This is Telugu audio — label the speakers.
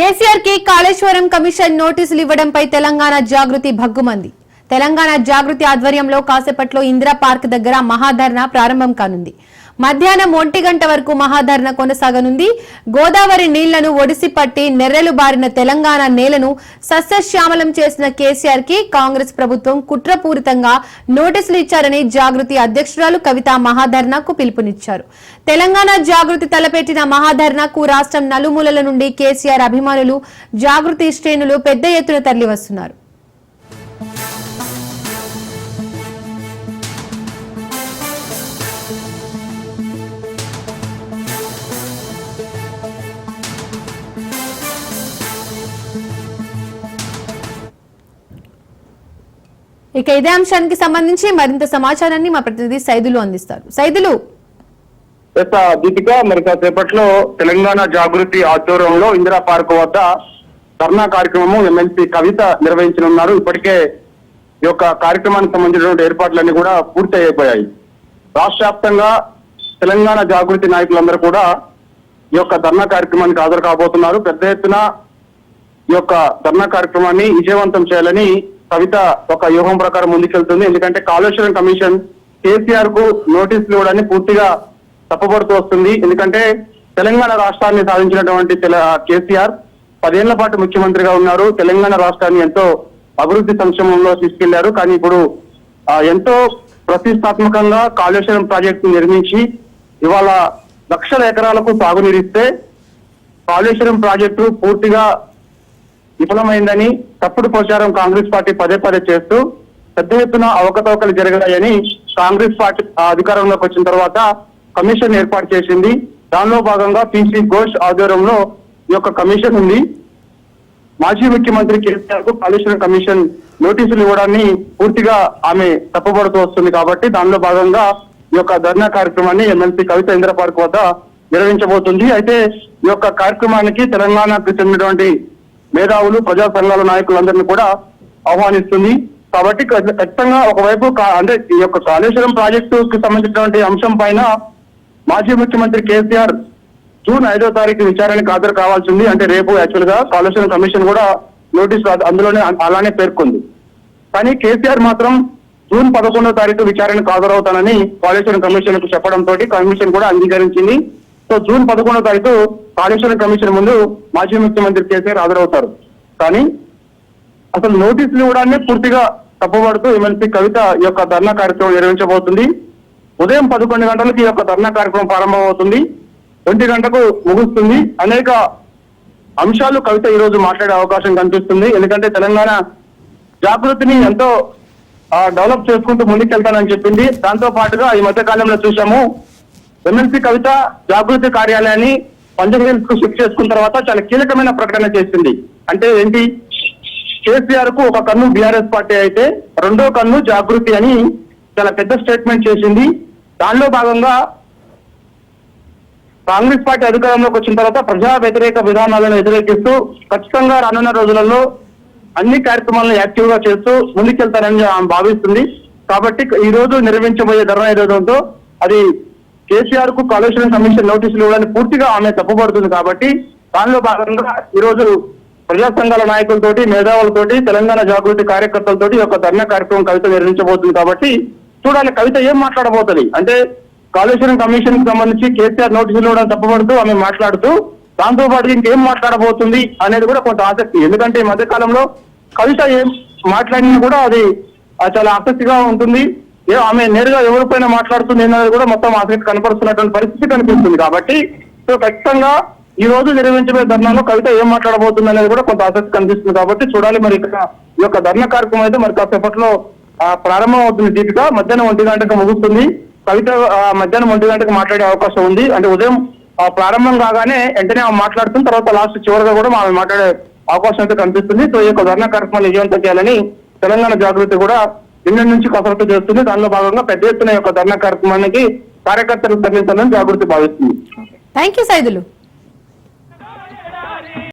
Speaker 1: కేసీఆర్ కి కాళేశ్వరం కమిషన్ నోటీసులు ఇవ్వడంపై తెలంగాణ జాగృతి భగ్గుమంది. తెలంగాణ జాగృతి ఆధ్వర్యంలో కాసేపట్లో ఇందిరా పార్క్ దగ్గర మహాధర్నా ప్రారంభం కానుంది. మధ్యాహ్నం 1 గంట వరకు మహాధర్నా కొనసాగనుంది. గోదావరి నీళ్లను ఒడిసి పట్టి నెర్రెలు బారిన తెలంగాణ నేలను సస్యశ్యామలం చేసిన కేసీఆర్ కి కాంగ్రెస్ ప్రభుత్వం కుట్రపూరితంగా నోటీసులు ఇచ్చారని జాగృతి అధ్యక్షురాలు కవిత మహాధర్నాకు పిలుపునిచ్చారు. తెలంగాణ జాగృతి తలపెట్టిన మహాధర్నాకు రాష్ట్రం నలుమూలల నుండి కేసీఆర్ అభిమానులు, జాగృతి శ్రేణులు పెద్ద ఎత్తున తరలివస్తున్నారు. ఇక ఇదే అంశానికి సంబంధించి మరింత సమాచారాన్ని మా ప్రతినిధి సైదులు అందిస్తారు. సైదులు,
Speaker 2: దీపిక, మరి కాసేపట్లో తెలంగాణ జాగృతి ఆధ్వర్యంలో ఇందిరా పార్క్ వద్ద ధర్నా కార్యక్రమం ఎమ్మెల్సీ కవిత నిర్వహించనున్నారు. ఇప్పటికే ఈ యొక్క కార్యక్రమానికి సంబంధించినటువంటి ఏర్పాట్లన్నీ కూడా పూర్తి అయిపోయాయి. రాష్ట్ర వ్యాప్తంగా తెలంగాణ జాగృతి నాయకులందరూ కూడా ఈ యొక్క ధర్నా కార్యక్రమానికి హాజరు కాబోతున్నారు. పెద్ద ఎత్తున ఈ యొక్క ధర్నా కార్యక్రమాన్ని విజయవంతం చేయాలని కవిత ఒక వ్యూహం ప్రకారం ముందుకెళ్తుంది. ఎందుకంటే కాళేశ్వరం కమిషన్ కేసీఆర్ కు నోటీసులు ఇవ్వడాన్ని పూర్తిగా తప్పుపడుతూ వస్తుంది. ఎందుకంటే తెలంగాణ రాష్ట్రాన్ని సాధించినటువంటి కేసీఆర్ 10 ఏళ్ల పాటు ముఖ్యమంత్రిగా ఉన్నారు. తెలంగాణ రాష్ట్రాన్ని ఎంతో అభివృద్ధి సంక్షేమంలో తీసుకెళ్లారు. కానీ ఇప్పుడు ఎంతో ప్రతిష్టాత్మకంగా కాళేశ్వరం ప్రాజెక్టు నిర్మించి ఇవాళ లక్షల ఎకరాలకు సాగునీరిస్తే కాళేశ్వరం ప్రాజెక్టు పూర్తిగా విఫలమైందని తప్పుడు ప్రచారం కాంగ్రెస్ పార్టీ పదే చేస్తూ పెద్ద ఎత్తున అవకతవకలు జరిగాయని కాంగ్రెస్ పార్టీ అధికారంలోకి వచ్చిన తర్వాత కమిషన్ ఏర్పాటు చేసింది. దానిలో భాగంగా పిసి ఘోష్ ఆధ్వర్యంలో ఈ యొక్క కమిషన్ ఉంది. మాజీ ముఖ్యమంత్రి కేసీఆర్ కు కాళేశ్వరం కమిషన్ నోటీసులు ఇవ్వడాన్ని పూర్తిగా ఆమె తప్పుపడుతూ వస్తుంది. కాబట్టి దానిలో భాగంగా ఈ యొక్క ధర్నా కార్యక్రమాన్ని ఎమ్మెల్సీ కవిత ఇందిరా పార్క్ వద్ద నిర్వహించబోతుంది. అయితే ఈ యొక్క కార్యక్రమానికి తెలంగాణకు చెందినటువంటి మేధావులు, ప్రజా సంఘాల నాయకులందరినీ కూడా ఆహ్వానిస్తుంది. కాబట్టి ఖచ్చితంగా ఒకవైపు అంటే ఈ యొక్క కాళేశ్వరం ప్రాజెక్టుకి సంబంధించినటువంటి అంశం పైన మాజీ ముఖ్యమంత్రి కేసీఆర్ జూన్ 5వ తారీఖు విచారణకు హాజరు కావాల్సింది. అంటే రేపు యాక్చువల్ గా కాళేశ్వరం కమిషన్ కూడా నోటీసు అందులోనే అలానే పేర్కొంది. కానీ కేసీఆర్ మాత్రం జూన్ 11వ తారీఖు విచారణకు హాజరవుతానని కాళేశ్వరం కమిషన్ కు చెప్పడంతో కమిషన్ కూడా అంగీకరించింది. సో జూన్ 11వ తారీఖు కాళేశ్వరం కమిషన్ ముందు మాజీ ముఖ్యమంత్రి కేసీఆర్ హాజరవుతారు. కానీ అసలు నోటీసులు ఇవ్వడాన్ని పూర్తిగా తప్పుపడుతూ ఎమ్మెల్సీ కవిత ఈ యొక్క ధర్నా కార్యక్రమం నిర్వహించబోతుంది. ఉదయం 11 గంటలకు ఈ యొక్క ధర్నా కార్యక్రమం ప్రారంభమవుతుంది. 1 గంటకు ముగుస్తుంది. అనేక అంశాలు కవిత ఈ రోజు మాట్లాడే అవకాశం కనిపిస్తుంది. ఎందుకంటే తెలంగాణ జాగృతిని ఎంతో డెవలప్ చేసుకుంటూ ముందుకెళ్తానని చెప్పింది. దాంతో పాటుగా ఈ మధ్య కాలంలో చూసాము ఎమ్మెల్సీ కవిత జాగృతి కార్యాలయాన్ని పంజగుట్టకు కు షిఫ్ట్ చేసుకున్న తర్వాత చాలా కీలకమైన ప్రకటన చేసింది. అంటే ఏంటి, కేసీఆర్ కు ఒక కన్ను బీఆర్ఎస్ పార్టీ అయితే రెండో కన్ను జాగృతి అని చాలా పెద్ద స్టేట్మెంట్ చేసింది. దానిలో భాగంగా కాంగ్రెస్ పార్టీ అధికారంలోకి వచ్చిన తర్వాత ప్రజా వ్యతిరేక విధానాలను వ్యతిరేకిస్తూ ఖచ్చితంగా రానున్న రోజులలో అన్ని కార్యక్రమాలను యాక్టివ్ గా చేస్తూ ముందుకెళ్తారని ఆమె భావిస్తుంది. కాబట్టి ఈ రోజు నిర్వహించబోయే ధర్నా ఏదైతుందో అది కేసీఆర్ కు కాళేశ్వరం కమిషన్ నోటీసులు ఇవ్వడానికి పూర్తిగా ఆమె తప్పుపడుతుంది. కాబట్టి దానిలో భాగంగా ఈ రోజు ప్రజా సంఘాల నాయకులతోటి, మేధావులతోటి, తెలంగాణ జాగృతి కార్యకర్తలతోటి ఈ యొక్క ధర్నా కార్యక్రమం కవిత నిర్వహించబోతుంది. కాబట్టి చూడాలి కవిత ఏం మాట్లాడబోతుంది. అంటే కాళేశ్వరం కమిషన్ కి సంబంధించి కేసీఆర్ నోటీసులు ఇవ్వడం తప్పుపడుతూ ఆమె మాట్లాడుతూ దాంతో పాటు ఇంకేం మాట్లాడబోతుంది అనేది కూడా కొంత ఆసక్తి. ఎందుకంటే ఈ మధ్య కాలంలో కవిత ఏం మాట్లాడినా కూడా అది చాలా ఆసక్తిగా ఉంటుంది. ఆమె నేరుగా ఎవరిపైన మాట్లాడుతుంది అనేది కూడా మొత్తం ఆసక్తి కనపరుస్తున్నటువంటి పరిస్థితి కనిపిస్తుంది. కాబట్టి సో ఖచ్చితంగా ఈ రోజు నిర్వహించబోయే ధర్నాలో కవిత ఏం మాట్లాడబోతుంది అనేది కూడా కొంత ఆసక్తి కనిపిస్తుంది. కాబట్టి చూడాలి. మరి ఇక్కడ ఈ యొక్క ధర్నా కార్యక్రమం అయితే మరి కాసేపట్లో ప్రారంభం అవుతుంది. దీపిక మధ్యాహ్నం 1 గంటకు ముగుస్తుంది. కవిత మధ్యాహ్నం 1 గంటకు మాట్లాడే అవకాశం ఉంది. అంటే ఉదయం ప్రారంభం కాగానే వెంటనే ఆమె మాట్లాడుతున్న తర్వాత లాస్ట్ చివరిగా కూడా ఆమె మాట్లాడే అవకాశం అయితే కనిపిస్తుంది. సో ఈ యొక్క ధర్నా కార్యక్రమాన్ని విజయవంతం చేయాలని తెలంగాణ జాగృతి కూడా నిన్న నుంచి కసరత్తు చేస్తుంది. దానిలో భాగంగా పెద్ద ఎత్తున యొక్క ధర్నా కార్యక్రమానికి కార్యకర్తలు తరలించాలని జాగృతి భావిస్తుంది.
Speaker 1: Thank you Saidulu.